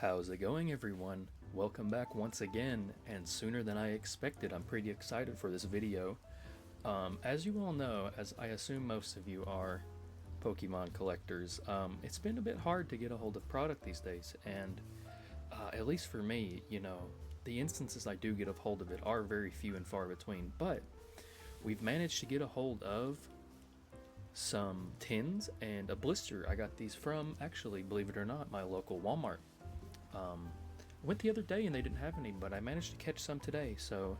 How's it going, everyone? Welcome back once again, and sooner than I expected. I'm pretty excited for this video. As you all know, as I assume most of you are Pokemon collectors, it's been a bit hard to get a hold of product these days, and at least for me, the instances I do get a hold of it are very few and far between, but we've managed to get a hold of some tins and a blister. I got these from, actually, believe it or not, my local Walmart. Went the other day and they didn't have any, but I managed to catch some today, so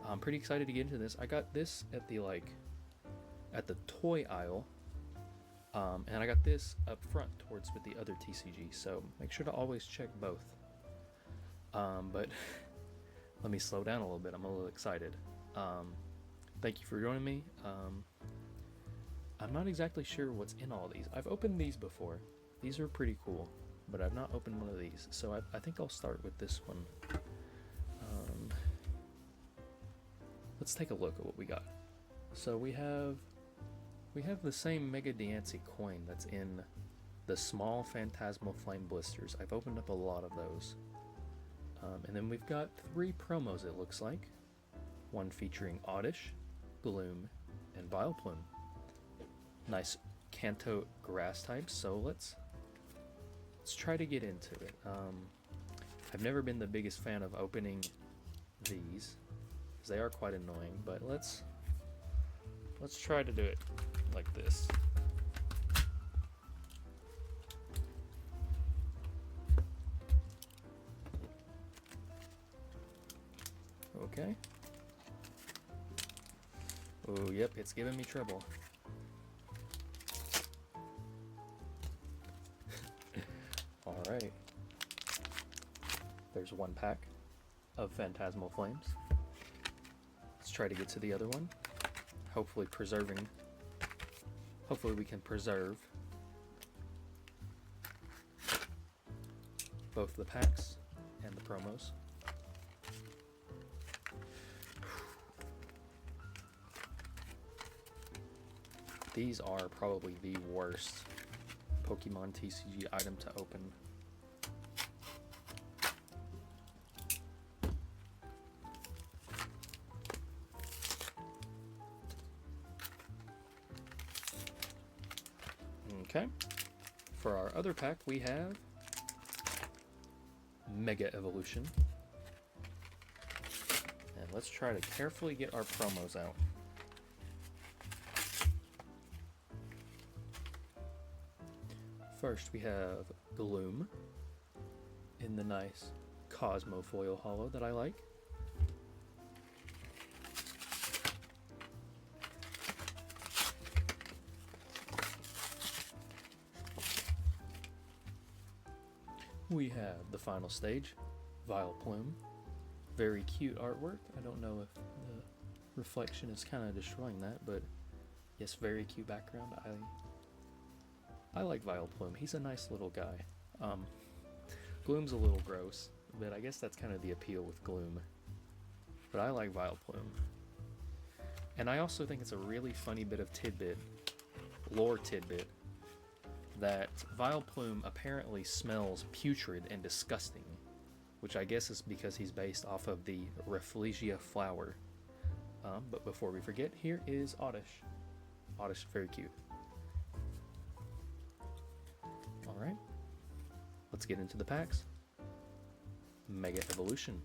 I'm pretty excited to get into this. I got this at the toy aisle, and I got this up front towards with the other TCG, so make sure to always check both. But let me slow down a little bit. I'm a little excited. Thank you for joining me. I'm not exactly sure what's in all these. I've opened these before. These are pretty cool, but I've not opened one of these, so I think I'll start with this one. Let's take a look at what we got. So we have the same Mega Diancie coin that's in the small Phantasmal Flame blisters. I've opened up a lot of those. And then we've got 3 promos, it looks like. One featuring Oddish, Gloom, and Vileplume. Nice Kanto grass types, so let's try to get into it. I've never been the biggest fan of opening these, because they are quite annoying, but let's try to do it like this. Okay. Oh, yep, it's giving me trouble. Alright. There's one pack of Phantasmal Flames. Let's try to get to the other one. Hopefully we can preserve both the packs and the promos. These are probably the worst Pokemon TCG item to open. Okay, for our other pack we have Mega Evolution. And let's try to carefully get our promos out. First we have Gloom in the nice Cosmo foil holo that I like. We have the final stage, Vileplume. Very cute artwork. I don't know if the reflection is kind of destroying that, but yes, very cute background. I like Vileplume. He's a nice little guy. Gloom's a little gross, but I guess that's kind of the appeal with Gloom. But I like Vileplume. And I also think it's a really funny bit of lore tidbit, that Vileplume apparently smells putrid and disgusting, which I guess is because he's based off of the Rafflesia flower. But before we forget, here is Oddish. Oddish, very cute. Alright, let's get into the packs. Mega Evolution.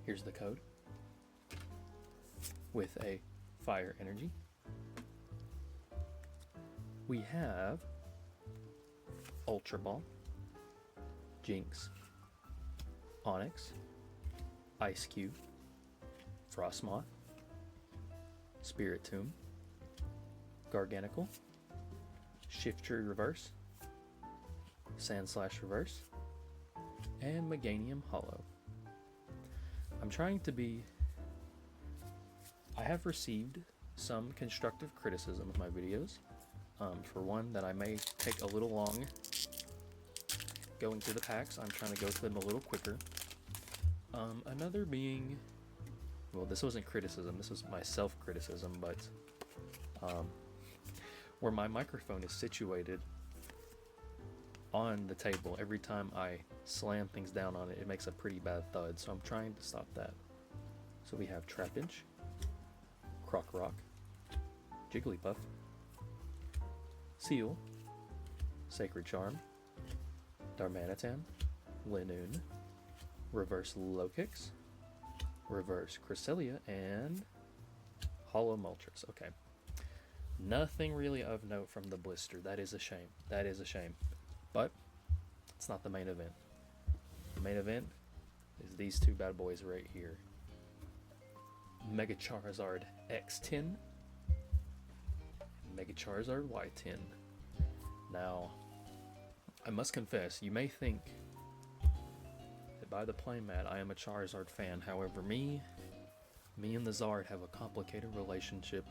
Here's the code with a fire energy. We have Ultra Ball, Jinx, Onyx, Ice Cube, Frostmoth, Spirit Tomb, Garganical, Shiftry Reverse, Sandslash Reverse, and Meganium Hollow. I'm trying to be... I have received some constructive criticism of my videos. For one, that I may take a little long going through the packs. I'm trying to go through them a little quicker. Another being... Well, this wasn't criticism, this was my self-criticism, but where my microphone is situated on the table. Every time I slam things down on it, it makes a pretty bad thud, so I'm trying to stop that. So we have Trapinch, Croc Rock, Jigglypuff, Seal, Sacred Charm, Darmanitan, Linoon, Reverse Lokix, Reverse Cresselia, and Hollow Moltres. Okay. Nothing really of note from the blister. That is a shame. That is a shame. But it's not the main event. The main event is these two bad boys right here. Mega Charizard X10 and Mega Charizard Y10. Now, I must confess, you may think that by the playmat I am a Charizard fan. However, me and the Zard have a complicated relationship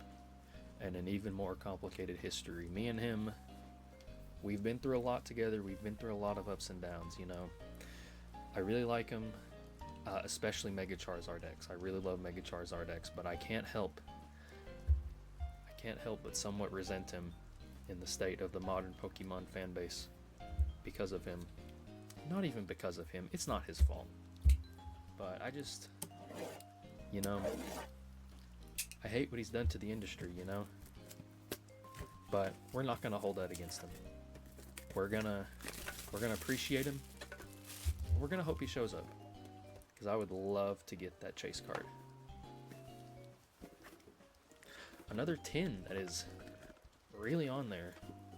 and an even more complicated history. Me and him, we've been through a lot together. We've been through a lot of ups and downs, you know. I really like him, especially Mega Charizard X. I really love Mega Charizard X, but I can't help but somewhat resent him in the state of the modern Pokemon fan base because of him. Not even because of him. It's not his fault. But I just, you know, I hate what he's done to the industry, you know. But we're not gonna hold that against him. We're gonna appreciate him. We're gonna hope he shows up, because I would love to get that chase card. Another tin that is really on there.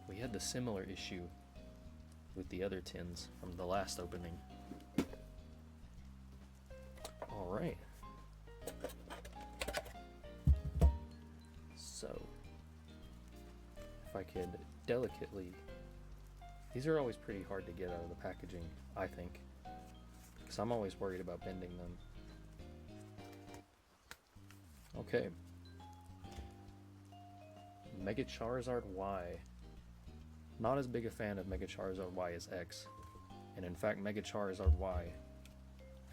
We had the similar issue with the other tins from the last opening. All right. So, if I could delicately... These are always pretty hard to get out of the packaging, I think, because I'm always worried about bending them. Okay. Mega Charizard Y. Not as big a fan of Mega Charizard Y as X. And in fact, Mega Charizard Y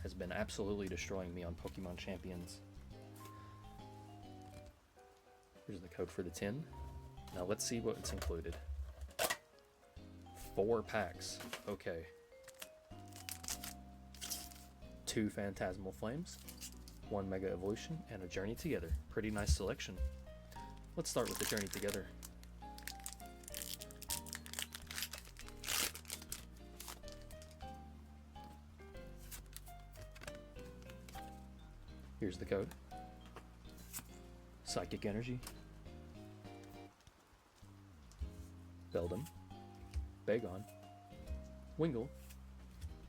has been absolutely destroying me on Pokemon Champions. Here's the code for the tin. Now let's see what's included. 4 packs. Okay. 2 Phantasmal Flames, 1 Mega Evolution, and a Journey Together. Pretty nice selection. Let's start with the Journey Together. Here's the code. Psychic Energy, Beldum, Bagon, Wingull,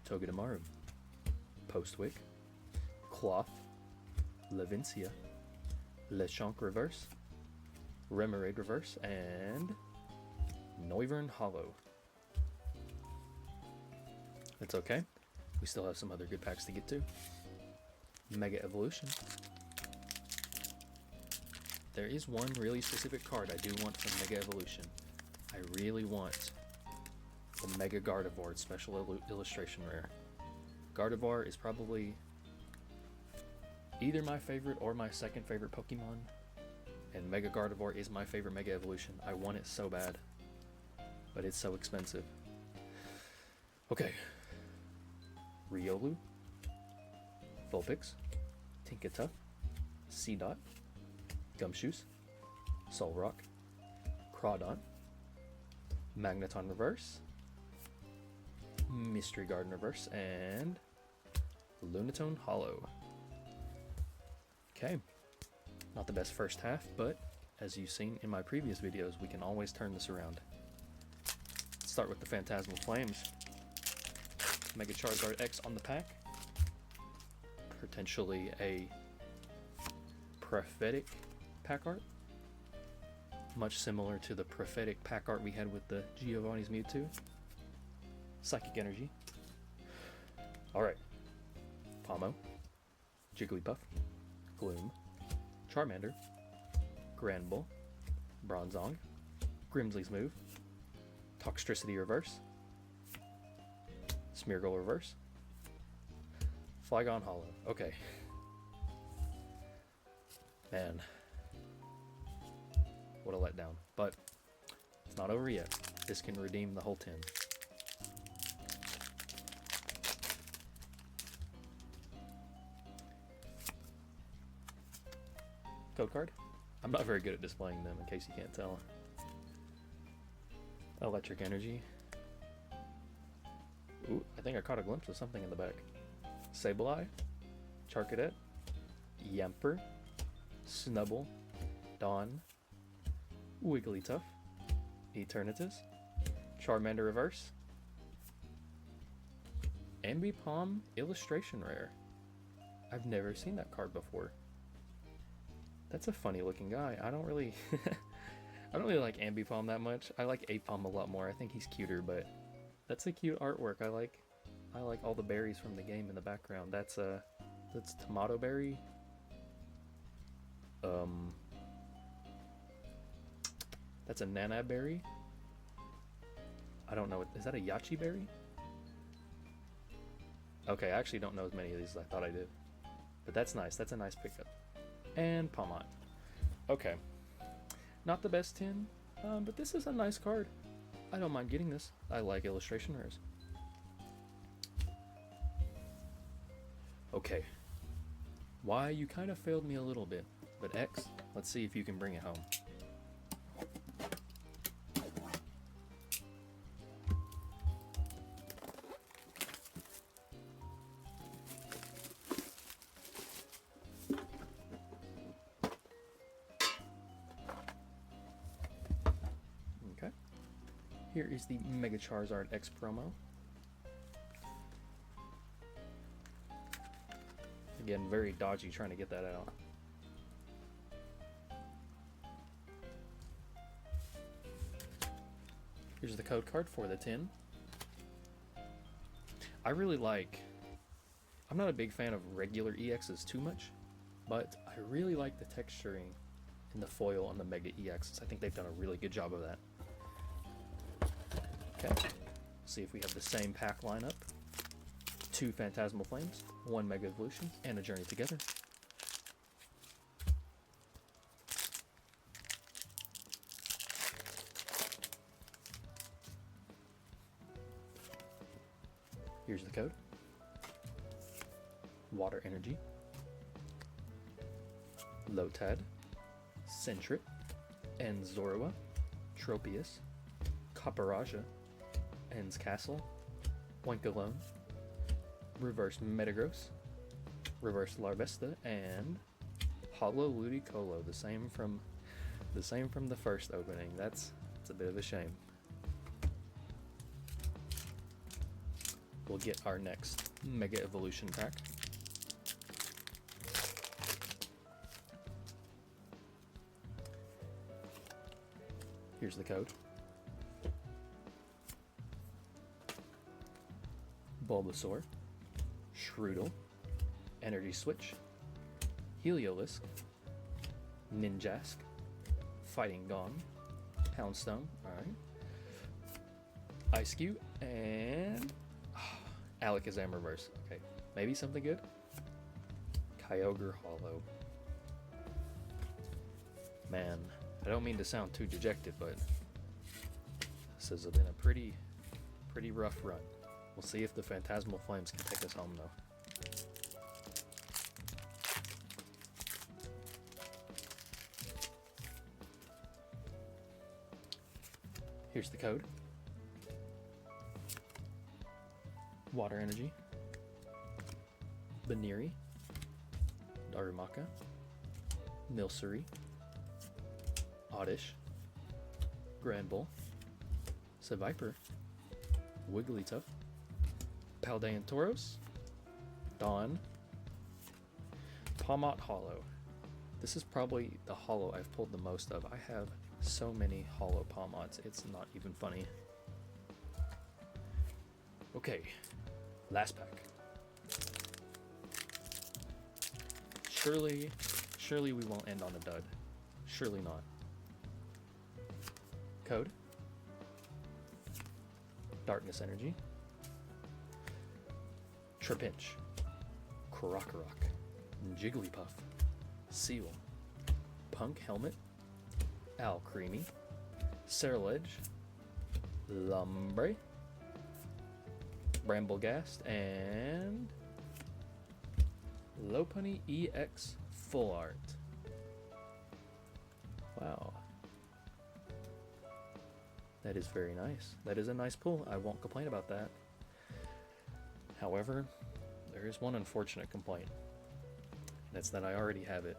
Togedemaru, Postwick, Cloth, Levincia, Lechonk Reverse, Remoraid Reverse, and Noivern Hollow. That's okay. We still have some other good packs to get to. Mega Evolution. There is one really specific card I do want from Mega Evolution. I really want the Mega Gardevoir Special Illustration Rare. Gardevoir is probably either my favorite or my second favorite Pokemon, and Mega Gardevoir is my favorite Mega Evolution. I want it so bad, but it's so expensive. Okay. Riolu, Vulpix, Tinkaton, Seedot, Gumshoos, Solrock, Crawdon, Magneton Reverse, Mystery Garden Reverse, and Lunatone Hollow. Okay, not the best first half, but as you've seen in my previous videos, we can always turn this around. Let's start with the Phantasmal Flames. Mega Charizard X on the pack. Potentially a prophetic pack art, much similar to the prophetic pack art we had with the Giovanni's Mewtwo. Psychic Energy. Alright. Pomo, Jigglypuff, Gloom, Charmander, Granbull, Bronzong, Grimsley's Move, Toxtricity Reverse, Smeargle Reverse, Flygon Hollow. Okay. Man. What a letdown. But it's not over yet. This can redeem the whole 10. Code card? I'm not very good at displaying them, in case you can't tell. Electric energy. Ooh, I think I caught a glimpse of something in the back. Sableye, Charcadet, Yamper, Snubble, Dawn, Wigglytuff, Eternatus, Charmander Reverse, Ambipom Illustration Rare. I've never seen that card before. That's a funny looking guy. I don't really I don't really like Ambipom that much. I like Apom a lot more. I think he's cuter, but that's a cute artwork. I like all the berries from the game in the background. That's Tomato Berry. That's a Nana Berry. I don't know. Is that a Yachi Berry? Okay, I actually don't know as many of these as I thought I did. But that's nice. That's a nice pickup. And Palmont. Okay. Not the best 10, but this is a nice card. I don't mind getting this. I like illustration rares. Okay. Y, you kind of failed me a little bit, but X, let's see if you can bring it home. Okay. Here is the Mega Charizard X promo. Again, very dodgy trying to get that out. Here's the code card for the 10. I really like... I'm not a big fan of regular EXs too much, but I really like the texturing in the foil on the Mega EXs. I think they've done a really good job of that. Okay, see if we have the same pack lineup. 2 Phantasmal Flames, 1 Mega Evolution, and a Journey Together. Here's the code. Water Energy, Lotad, Sentret, and Zorua, Tropius, Copperaja, Ends Castle, Winkalone, Reverse Metagross, Reverse Larvesta, and Hollow Ludicolo, the same from the first opening. That's a bit of a shame. We'll get our next Mega Evolution pack. Here's the code. Bulbasaur, Shroodle, Energy Switch, Heliolisk, Ninjask, Fighting Gong, Poundstone, alright, Ice Cube, and Alakazam Reverse. Okay, maybe something good? Kyogre Hollow. Man, I don't mean to sound too dejected, but this has been a pretty rough run. We'll see if the Phantasmal Flames can take us home, though. Here's the code. Water Energy, Baniri, Darumaka, Milcery, Oddish, Granbull, Seviper, Wigglytuff, Paldean Tauros, Dawn, Palmont Hollow. This is probably the hollow I've pulled the most of. I have so many hollow Palmonts, it's not even funny. Okay, last pack. Surely we won't end on a dud. Surely not. Code. Darkness Energy, Trapinch, Krokorok, Jigglypuff, Seal, Punk Helmet, Alcremie, Cerulege, Lumbre, Bramblegast, and Lopunny EX Full Art. Wow. That is very nice. That is a nice pull. I won't complain about that. However, there is one unfortunate complaint. That's that I already have it.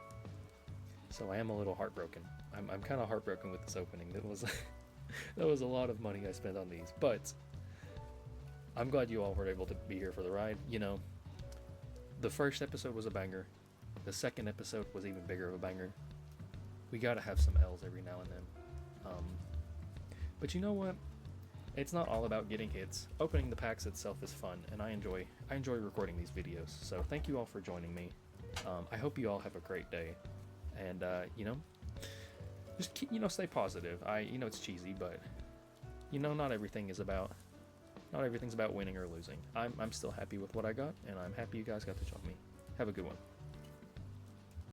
So I am a little heartbroken. I'm kind of heartbroken with this opening. That was that was a lot of money I spent on these, but I'm glad you all were able to be here for the ride. You know, the first episode was a banger. The second episode was even bigger of a banger. We gotta have some L's every now and then. But you know what? It's not all about getting hits. Opening the packs itself is fun, and I enjoy recording these videos. So thank you all for joining me. I hope you all have a great day, and you know, just keep, stay positive. It's cheesy, but not everything's about winning or losing. I'm still happy with what I got, and I'm happy you guys got to join me. Have a good one.